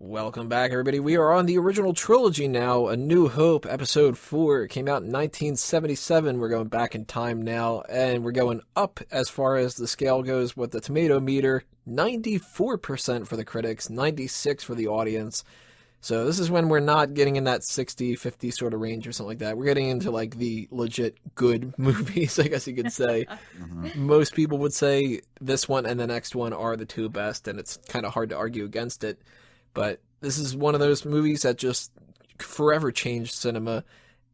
Welcome back, everybody. We are on the original trilogy now. A New Hope, Episode 4. It came out in 1977. We're going back in time now, and we're going up as far as the scale goes with the tomato meter. 94% for the critics, 96% for the audience. So this is when we're not getting in that 60-50 sort of range or something like that. We're getting into, like, the legit good movies, I guess you could say. Most people would say this one and the next one are the two best, and it's kind of hard to argue against it. But this is one of those movies that just forever changed cinema,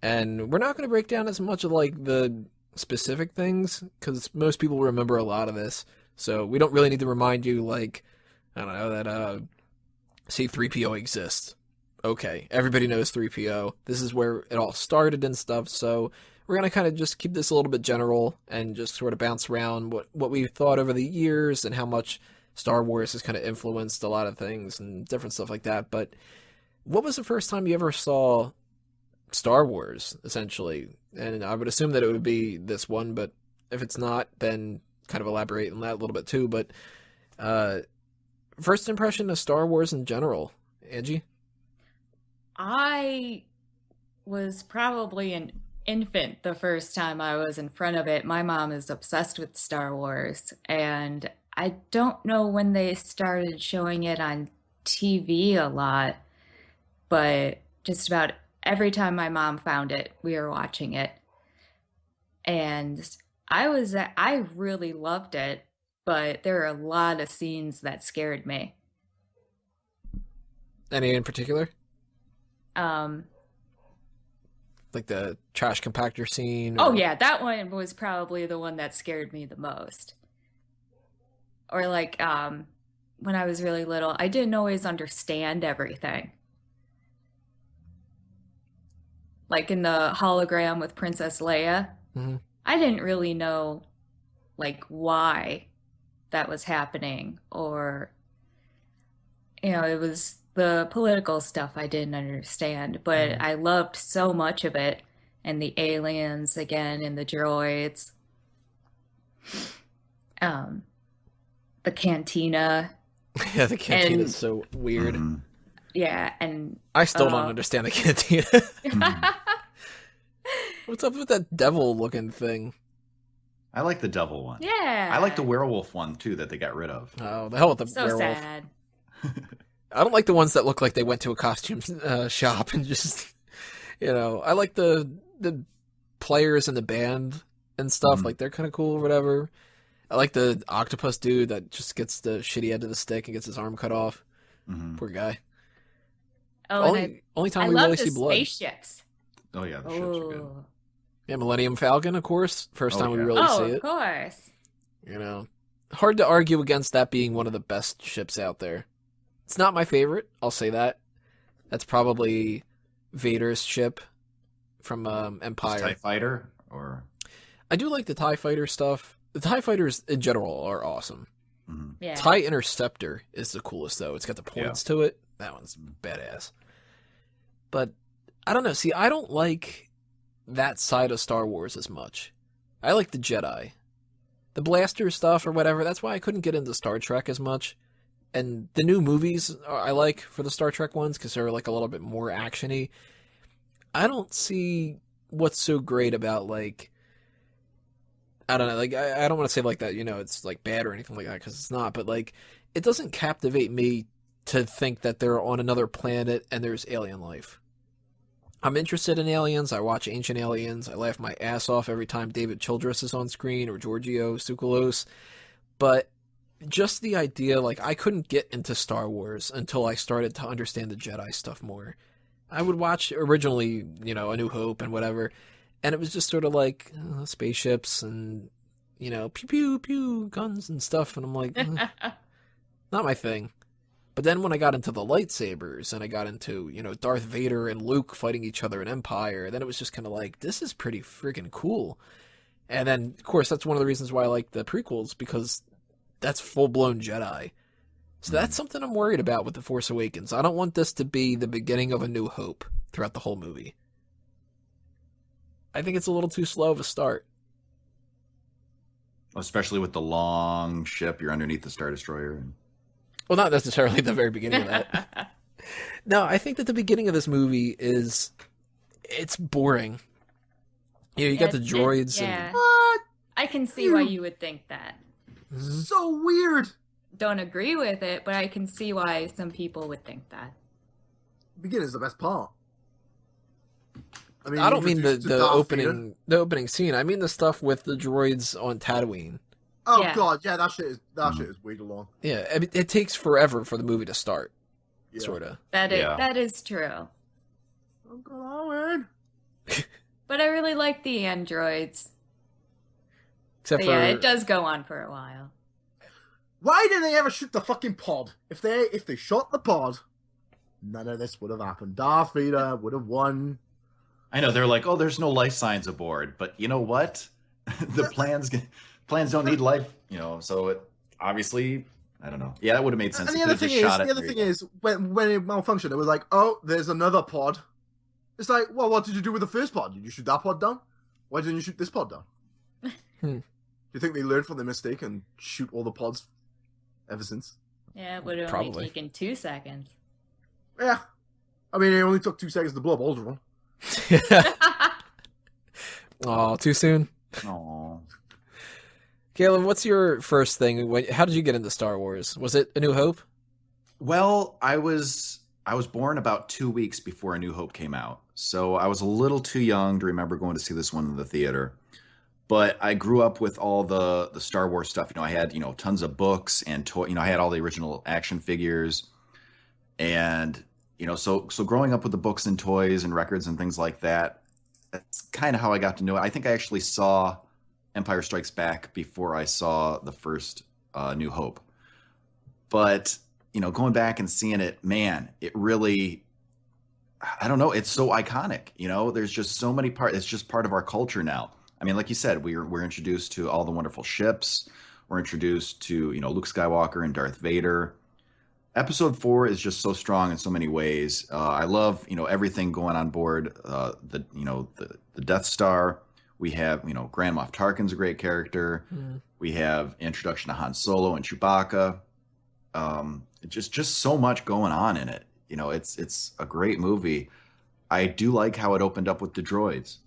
and we're not going to break down as much of like the specific things because most people remember a lot of this. So we don't really need to remind you, like, I don't know, that C-3PO exists. Okay, everybody knows 3PO. This is where it all started and stuff. So we're going to kind of just keep this a little bit general and just sort of bounce around what we've thought over the years and how much Star Wars has kind of influenced a lot of things and different stuff like that. But what was the first time you ever saw Star Wars, essentially? And I would assume that it would be this one, but if it's not, then kind of elaborate on that a little bit too. But first impression of Star Wars in general, Angie? I was probably an infant the first time I was in front of it. My mom is obsessed with Star Wars, and I don't know when they started showing it on TV a lot, but just about every time my mom found it, we were watching it. And I really loved it, but there are a lot of scenes that scared me. Any in particular? Um, Like the trash compactor scene? oh yeah, that one was probably the one that scared me the most. Or like when I was really little, I didn't always understand everything. Like in the hologram with Princess Leia, Mm-hmm. I didn't really know like why that was happening, or it was the political stuff I didn't understand, but I loved so much of it, and the aliens again and the droids. The cantina. Yeah, the cantina And is so weird. yeah, and I still don't understand the cantina. What's up with that devil-looking thing? I like the devil one. yeah, I like the werewolf one too that they got rid of. Oh, the hell with the so werewolf. sad. I don't like the ones that look like they went to a costume shop and just, I like the players in the band and stuff. Like, they're kind of cool or whatever. I like the octopus dude that just gets the shitty end of the stick and gets his arm cut off. Poor guy. Oh, Only time I we love really the see blood. spaceships. Oh yeah, the ships are good. Oh, Yeah, Millennium Falcon, of course. First time we really see of it. course. Hard to argue against that being one of the best ships out there. It's not my favorite, I'll say that. That's probably Vader's ship from Empire. TIE Fighter, or I do like the TIE Fighter stuff. The TIE Fighters in general are awesome. Yeah. TIE Interceptor is the coolest, though. It's got the points to it. That one's badass. But, I don't know. See, I don't like that side of Star Wars as much. I like the Jedi. The blaster stuff or whatever, that's why I couldn't get into Star Trek as much. And the new movies I like for the Star Trek ones because they're like a little bit more action-y. I don't see what's so great about, like, I don't know, like, I don't want to say like that, it's like bad or anything like that because it's not, but like, it doesn't captivate me to think that they're on another planet and there's alien life. I'm interested in aliens. I watch Ancient Aliens. I laugh my ass off every time David Childress is on screen or Giorgio Tsoukalos. But just the idea, like, I couldn't get into Star Wars until I started to understand the Jedi stuff more. I would watch originally, A New Hope and whatever, and it was just sort of like spaceships and, pew pew pew, guns and stuff, and I'm like, not my thing. But then when I got into the lightsabers and I got into, Darth Vader and Luke fighting each other in Empire, then it was just kind of like, this is pretty freaking cool. And then, of course, that's one of the reasons why I like the prequels, because that's full-blown Jedi. So that's something I'm worried about with The Force Awakens. I don't want this to be the beginning of A New Hope throughout the whole movie. I think it's a little too slow of a start. Especially with the long ship, you're underneath the Star Destroyer. Well, not necessarily the very beginning of that. No, I think that the beginning of this movie it's boring. You got the droids yeah. and What? I can see why you would think that. So weird. Don't agree with it, but I can see why some people would think that. Beginning's the best part. I don't mean the introduced to Darth Vader. opening scene. I mean the stuff with the droids on Tatooine. Oh Yeah. god, yeah, that shit is way too long. Yeah, I mean, it takes forever for the movie to start. Yeah. Sort of. That is true. Oh god, Owen. But I really like the androids. Except But for yeah, it does go on for a while. Why didn't they ever shoot the fucking pod? If they shot the pod, none of this would have happened. Darth Vader would have won. I know they're like, oh, there's no life signs aboard, but you know what? The plans don't need life, So it obviously, I don't know. Yeah, that would have made sense. And the other thing is, when it malfunctioned, it was like, oh, there's another pod. It's like, well, what did you do with the first pod? Did you shoot that pod down? Why didn't you shoot this pod down? Do you think they learned from their mistake and shoot all the pods ever since? Yeah, it would have only taken 2 seconds. Yeah. I mean, it only took 2 seconds to blow up Alderaan. Oh, too soon. Aww. Calen, what's your first thing? How did you get into Star Wars? Was it A New Hope? Well, I was born about 2 weeks before A New Hope came out, so I was a little too young to remember going to see this one in the theater. But I grew up with all the Star Wars stuff. I had tons of books and I had all the original action figures, and so growing up with the books and toys and records and things like that, that's kind of how I got to know it. I think I actually saw Empire Strikes Back before I saw the first New Hope. But going back and seeing it, man, it really, I don't know, it's so iconic. There's just so many parts. It's just part of our culture now. I mean, like you said, we're introduced to all the wonderful ships. We're introduced to Luke Skywalker and Darth Vader. Episode 4 is just so strong in so many ways. I love everything going on board the Death Star. We have Grand Moff Tarkin's a great character. We have introduction to Han Solo and Chewbacca. Just so much going on in it. It's a great movie. I do like how it opened up with the droids.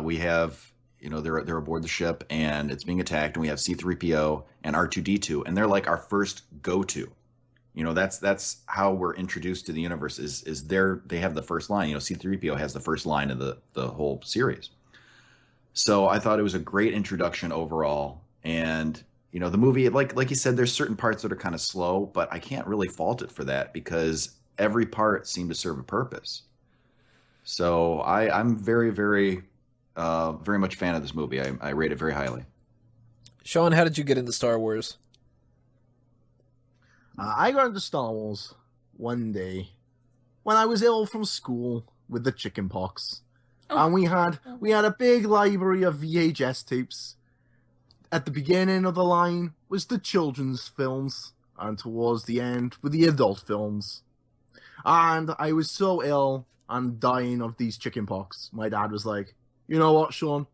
We have they're aboard the ship and it's being attacked, and we have C-3PO and R2-D2, and they're like our first go-to. That's how we're introduced to the universe. Is they have the first line. C-3PO has the first line of the whole series. So I thought it was a great introduction overall, and the movie, like you said, there's certain parts that are kind of slow, but I can't really fault it for that because every part seemed to serve a purpose. So I'm very, very, very much a fan of this movie. I rate it very highly. Shaun, how did you get into Star Wars? I got into Star Wars one day when I was ill from school with the chicken pox. And we had a big library of VHS tapes. At the beginning of the line was the children's films, and towards the end were the adult films. And I was so ill and dying of these chicken pox, my dad was like, you know what, Shaun?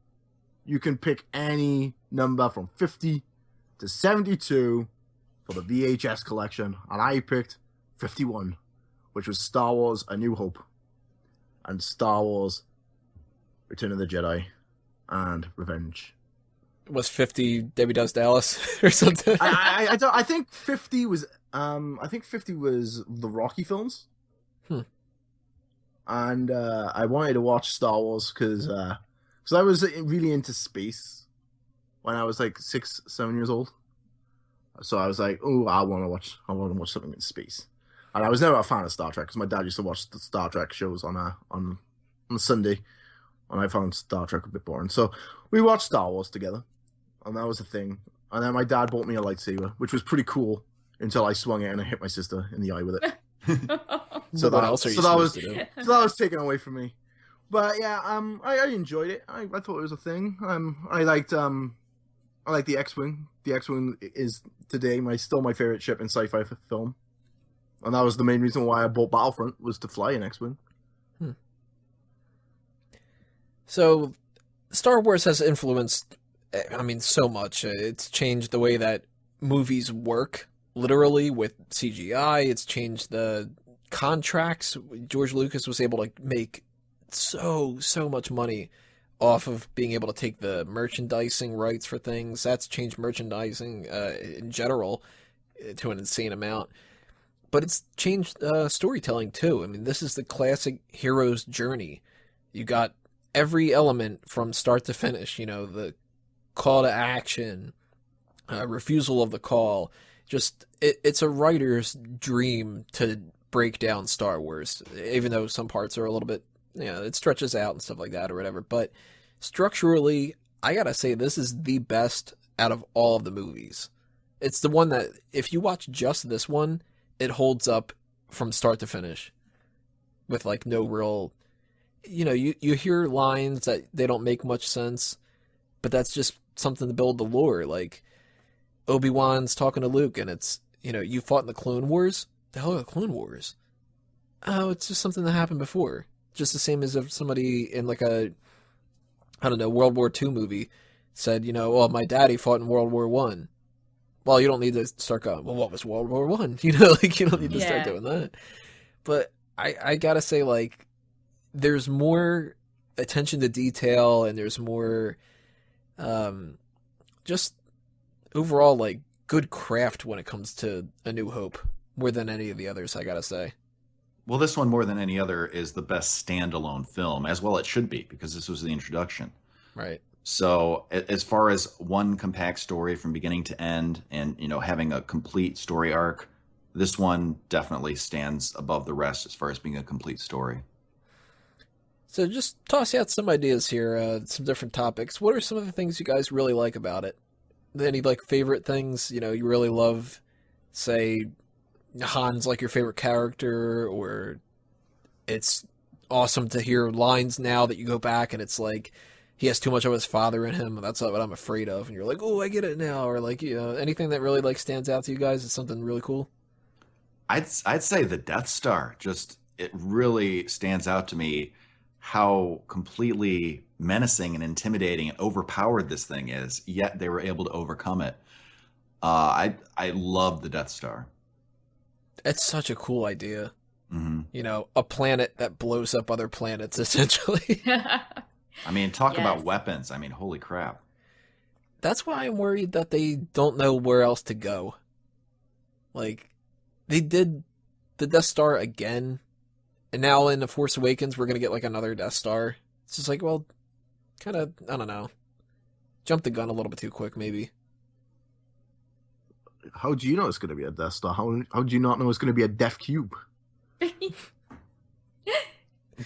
You can pick any number from 50 to 72 for the VHS collection. And I picked 51, which was Star Wars A New Hope and Star Wars Return of the Jedi and Revenge. Was 50 Debbie Does Dallas or something? I think 50 was the Rocky films. And I wanted to watch Star Wars because I was really into space when I was like 6-7 years old. So I was like, oh, I want to watch something in space. And I was never a fan of Star Trek because my dad used to watch the Star Trek shows on Sunday, and I found Star Trek a bit boring. So we watched Star Wars together, and that was the thing. And then my dad bought me a lightsaber, which was pretty cool until I swung it and I hit my sister in the eye with it. So what else are you supposed to do? So that was taken away from me. But yeah, I enjoyed it. I thought it was a thing. I liked the X-Wing. The X-Wing is today still my favorite ship in sci-fi film, and that was the main reason why I bought Battlefront, was to fly an X-Wing. So, Star Wars has influenced, so much. It's changed the way that movies work, literally, with CGI. It's changed the contracts. George Lucas was able to make so much money off of being able to take the merchandising rights for things. That's changed merchandising in general to an insane amount. But it's changed storytelling too. I mean, this is the classic hero's journey. You got every element from start to finish, the call to action, refusal of the call. Just, it's a writer's dream to break down Star Wars, even though some parts are a little bit, it stretches out and stuff like that or whatever. But structurally, I gotta say, this is the best out of all of the movies. It's the one that, if you watch just this one, it holds up from start to finish with like no real, you hear lines that they don't make much sense, but that's just something to build the lore. Like Obi-Wan's talking to Luke and it's, you fought in the Clone Wars? The hell are the Clone Wars? Oh, it's just something that happened before. Just the same as if somebody in like a, I don't know, World War II movie said, well, my daddy fought in World War One. Well, you don't need to start going, well, what was World War One? You don't need to start doing that. But I gotta say, like, there's more attention to detail and there's more just overall, like, good craft when it comes to A New Hope, more than any of the others, I gotta say. Well, this one, more than any other, is the best standalone film, as well it should be, because this was the introduction. Right. So as far as one compact story from beginning to end and, having a complete story arc, this one definitely stands above the rest as far as being a complete story. So just toss out some ideas here, some different topics. What are some of the things you guys really like about it? Any, like, favorite things, you really love? Say, Han's like your favorite character, or it's awesome to hear lines now that you go back and it's like, he has too much of his father in him, and that's what I'm afraid of. And you're like, oh, I get it now. Or like, anything that really like stands out to you guys is something really cool. I'd say the Death Star, just, it really stands out to me how completely menacing and intimidating and overpowered this thing is, yet they were able to overcome it. I love the Death Star. It's such a cool idea. Mm-hmm. A planet that blows up other planets, essentially. I mean, talk Yes. about weapons. I mean, holy crap. That's why I'm worried that they don't know where else to go. Like, they did the Death Star again, and now in The Force Awakens, we're going to get, like, another Death Star. It's just like, well, kind of, I don't know. Jumped the gun a little bit too quick, maybe. How do you know it's going to be a Death Star? How do you not know it's going to be a Death Cube?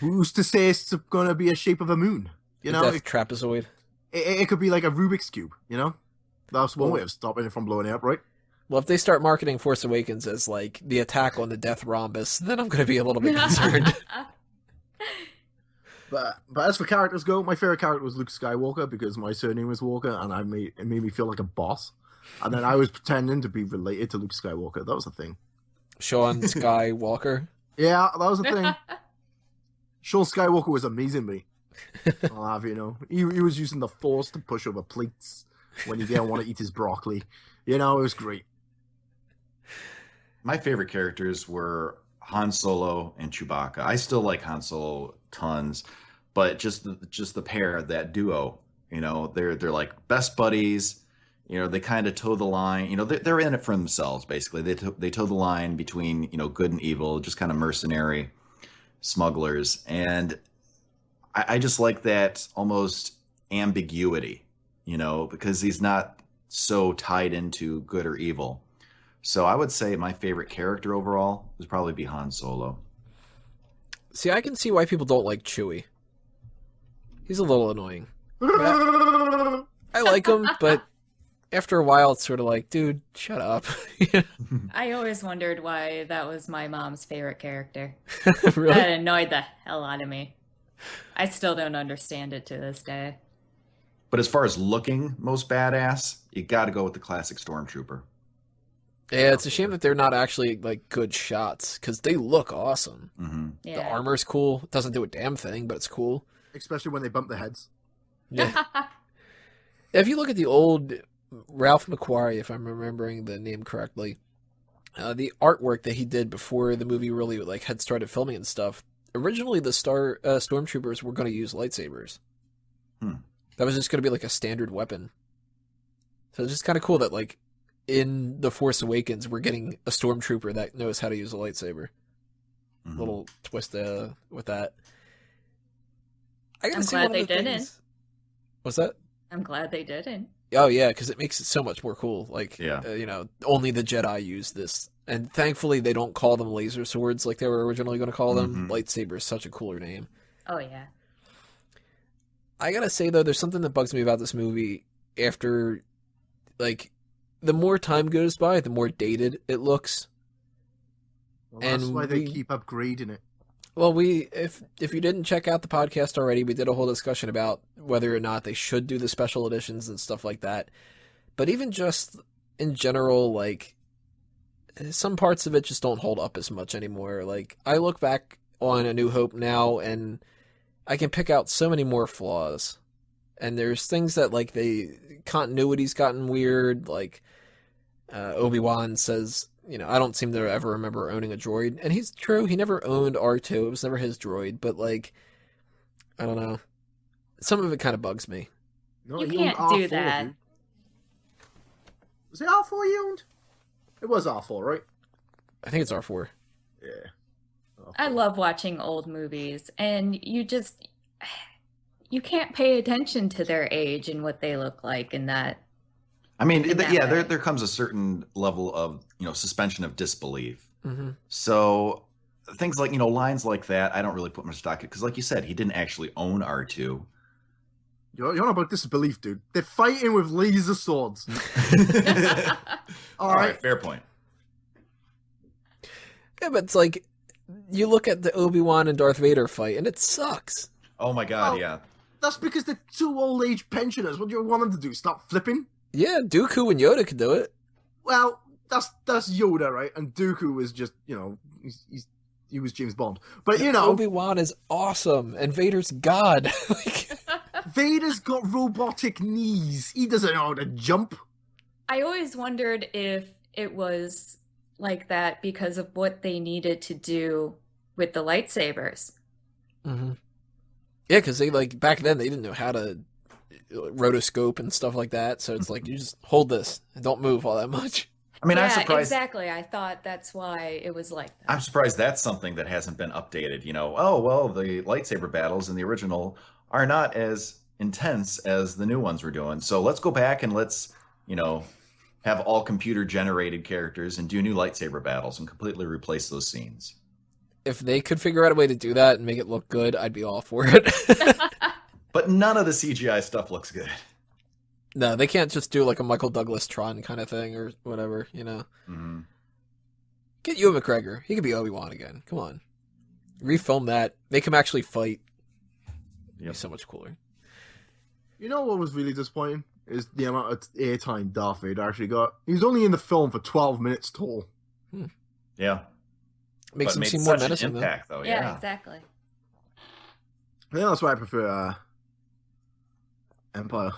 Who's to say it's going to be a shape of a moon? Death trapezoid. It could be like a Rubik's Cube, That's one way of stopping it from blowing up, right? Well, if they start marketing Force Awakens as, like, the attack on the Death Rhombus, then I'm going to be a little bit concerned. But as for characters go, my favorite character was Luke Skywalker because my surname was Walker, and it made me feel like a boss. And then I was pretending to be related to Luke Skywalker. That was the thing. Shaun Skywalker. Yeah, that was the thing. Shaun Skywalker was amazing, me. I'll have he was using the Force to push over plates when he didn't want to eat his broccoli. It was great. My favorite characters were Han Solo and Chewbacca. I still like Han Solo tons, but just the pair, that duo, they're like best buddies. They kind of toe the line. They're in it for themselves, basically. They toe the line between, good and evil, just kind of mercenary smugglers. And I just like that almost ambiguity, because he's not so tied into good or evil. So I would say my favorite character overall would probably be Han Solo. See, I can see why people don't like Chewie. He's a little annoying. I like him, but after a while, it's sort of like, dude, shut up. I always wondered why that was my mom's favorite character. Really? That annoyed the hell out of me. I still don't understand it to this day. But as far as looking most badass, you got to go with the classic Stormtrooper. Yeah, it's a shame that they're not actually, like, good shots, because they look awesome. Mm-hmm. Yeah. The armor's cool. It doesn't do a damn thing, but it's cool. Especially when they bump their heads. Yeah. If you look at the old Ralph McQuarrie, if I'm remembering the name correctly, the artwork that he did before the movie really like had started filming and stuff. Originally, the stormtroopers were going to use lightsabers. That was just going to be like a standard weapon. So it's just kind of cool that like in The Force Awakens, we're getting a stormtrooper that knows how to use a lightsaber. Little twist with that. I'm glad they didn't. What's that? I'm glad they didn't. Oh yeah, because it makes it so much more cool. Like, Yeah. you know, only the Jedi use this, and thankfully they don't call them laser swords like they were originally going to call them. Lightsaber is such a cooler name. Oh yeah. I gotta say though, there's something that bugs me about this movie. After, like, the more time goes by, the more dated it looks. Well, that's why they keep upgrading it. Well, if you didn't check out the podcast already, we did a whole discussion about whether or not they should do the special editions and stuff like that. But even just in general, like, some parts of it just don't hold up as much anymore. Like, I look back on A New Hope now, and I can pick out so many more flaws. And there's things that, like, continuity's gotten weird. Like, Obi-Wan says, you know, I don't seem to ever remember owning a droid. And he's true, he never owned R2. It was never his droid. But, like, I don't know. Some of it kind of bugs me. No, You he owned can't do R4, that. dude. Was it R4 he owned? It was R4, right? I think it's R4. Yeah. R4. I love watching old movies, and you can't pay attention to their age and what they look like in that. I mean, In that yeah, way. there comes a certain level of, you know, suspension of disbelief. Mm-hmm. So things like, you know, lines like that, I don't really put much stock in, because like you said, he didn't actually own R2. You're on about disbelief, dude. They're fighting with laser swords. All right, fair point. Yeah, but it's like, you look at the Obi-Wan and Darth Vader fight, and it sucks. Oh my God, Well, yeah. That's because they're two old-age pensioners. What do you want them to do? Stop flipping? Yeah, Dooku and Yoda could do it. Well, that's Yoda, right? And Dooku was just, you know, he was James Bond. But, you know, Obi-Wan is awesome, and Vader's God. Like, Vader's got robotic knees. He doesn't know how to jump. I always wondered if it was like that because of what they needed to do with the lightsabers. mm-hmm. Yeah, because they, like, back then, they didn't know how to rotoscope and stuff like that, so it's like, you just hold this and don't move all that much. I mean, Yeah, I'm surprised. exactly. I thought that's why it was like that. I'm surprised that's something that hasn't been updated. You know, oh, well, the lightsaber battles in the original are not as intense as the new ones were doing. So let's go back and let's, you know, have all computer generated characters and do new lightsaber battles and completely replace those scenes. If they could figure out a way to do that and make it look good, I'd be all for it. But none of the CGI stuff looks good. No, they can't just do like a Michael Douglas Tron kind of thing or whatever, you know. Mm-hmm. Get Ewan McGregor. He could be Obi-Wan again. Come on. Refilm that. Make him actually fight. It'd be so much cooler. You know what was really disappointing? Is the amount of airtime Darth Vader actually got. He was only in the film for 12 minutes total. Yeah. Makes But him made seem more such an menacing, though. impact, though. Yeah, Yeah. exactly. I think that's why I prefer Empire.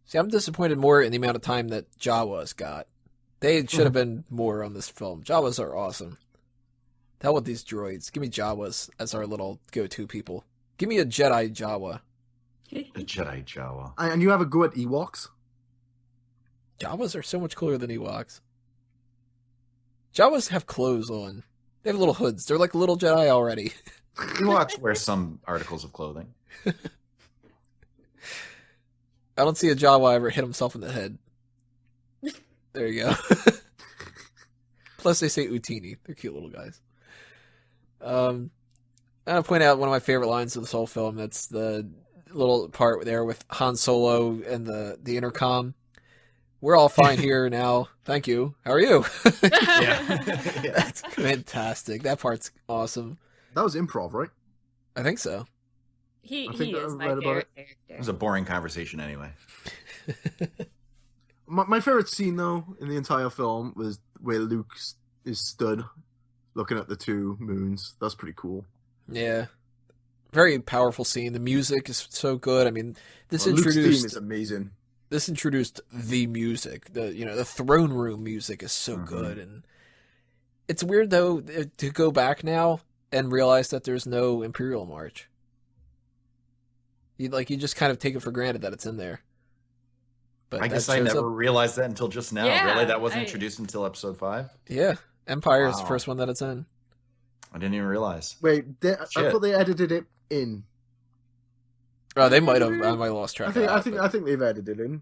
See, I'm disappointed more in the amount of time that Jawas got. They should have been more on this film. Jawas are awesome. Hell with these droids. Give me Jawas as our little go-to people. Give me a Jedi Jawa. The Jedi Jawa. And you have a go at Ewoks? Jawas are so much cooler than Ewoks. Jawas have clothes on. They have little hoods. They're like little Jedi already. Ewoks wear some articles of clothing. I don't see a Jawa ever hit himself in the head. There you go. Plus they say Utini. They're cute little guys. I'm going to point out one of my favorite lines of this whole film. That's the little part there with Han Solo and the intercom. We're all fine here now. Thank you. How are you? Yeah. That's fantastic. That part's awesome. That was improv, right? I think so. He I think I is my read about favorite It character. was a boring conversation anyway. My favorite scene, though, in the entire film was where Luke is stood looking at the two moons. That's pretty cool. Yeah. Very powerful scene. The music is so good. I mean, this Luke's theme introduced is amazing. the music. The throne room music is so good, and It's weird though to go back now and realize that there's no Imperial March. You just kind of take it for granted that it's in there. But I guess I never realized that until just now. Yeah, really, that wasn't introduced until episode 5. Yeah, Empire is the first one that it's in. I didn't even realize. Wait, I thought they edited it in. Oh, they might have. I might have lost track. I think they've edited it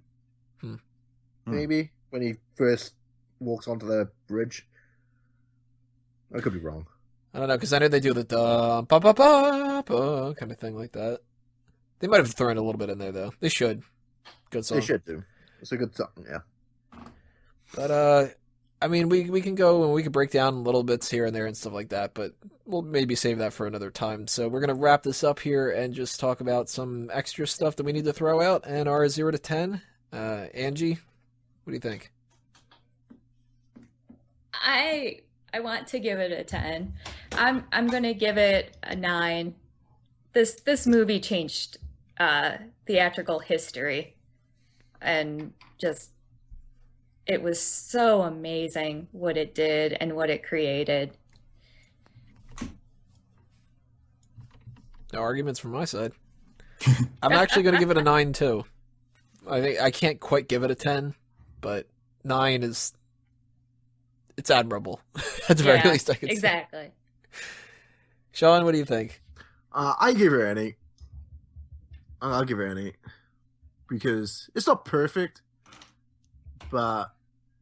in. Maybe when he first walks onto the bridge. I could be wrong. I don't know, because I know they do the ba ba ba ba kind of thing like that. They might have thrown a little bit in there though. They should. Good song. They should do. It's a good song, yeah. But I mean, we can go and we can break down little bits here and there and stuff like that, but we'll maybe save that for another time. So we're gonna wrap this up here and just talk about some extra stuff that we need to throw out and our 0 to 10. Angie, what do you think? I want to give it a 10. I'm gonna give it a 9. This movie changed theatrical history, and just it was so amazing what it did and what it created. No arguments from my side. I'm actually going to give it a 9 too. I think I can't quite give it a 10, but 9 is it's admirable. At the very least, I can say. Exactly. Shaun, what do you think? I give it an 8. I'll give it an 8 because it's not perfect, but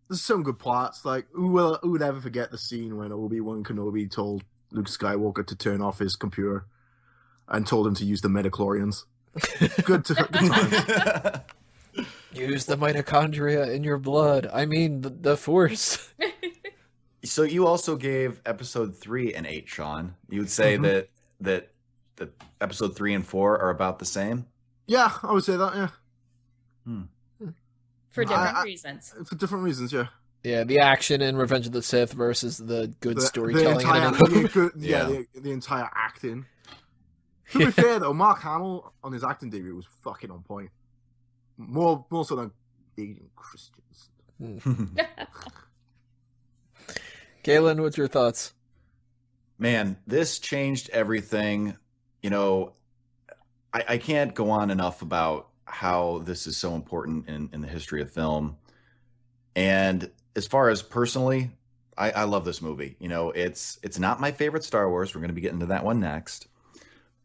there's some good parts. Like, who would ever forget the scene when Obi-Wan Kenobi told Luke Skywalker to turn off his computer and told him to use the midichlorians? Good times. Use the mitochondria in your blood. I mean, the Force. So you also gave episode 3 an 8, Shaun. You would say that episode 3 and 4 are about the same? Yeah, I would say that, yeah. For different reasons. For different reasons, yeah. Yeah, the action in Revenge of the Sith versus the good storytelling. The entire acting. To be fair, though, Mark Hamill on his acting debut was fucking on point. More so than Asian Christians. Calen, what's your thoughts? Man, this changed everything. You know, I can't go on enough about how this is so important in the history of film. And as far as personally, I love this movie. You know, it's not my favorite Star Wars. We're going to be getting to that one next.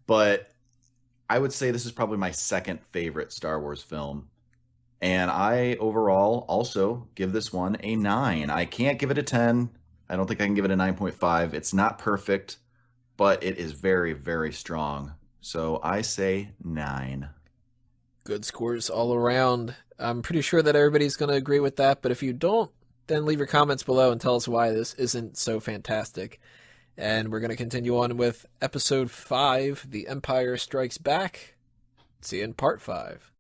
But I would say this is probably my second favorite Star Wars film. And I overall also give this one a 9. I can't give it a 10. I don't think I can give it a 9.5. It's not perfect, but it is very, very strong. So I say 9. Good scores all around. I'm pretty sure that everybody's going to agree with that, but if you don't, then leave your comments below and tell us why this isn't so fantastic. And we're going to continue on with episode 5, The Empire Strikes Back. See you in part 5.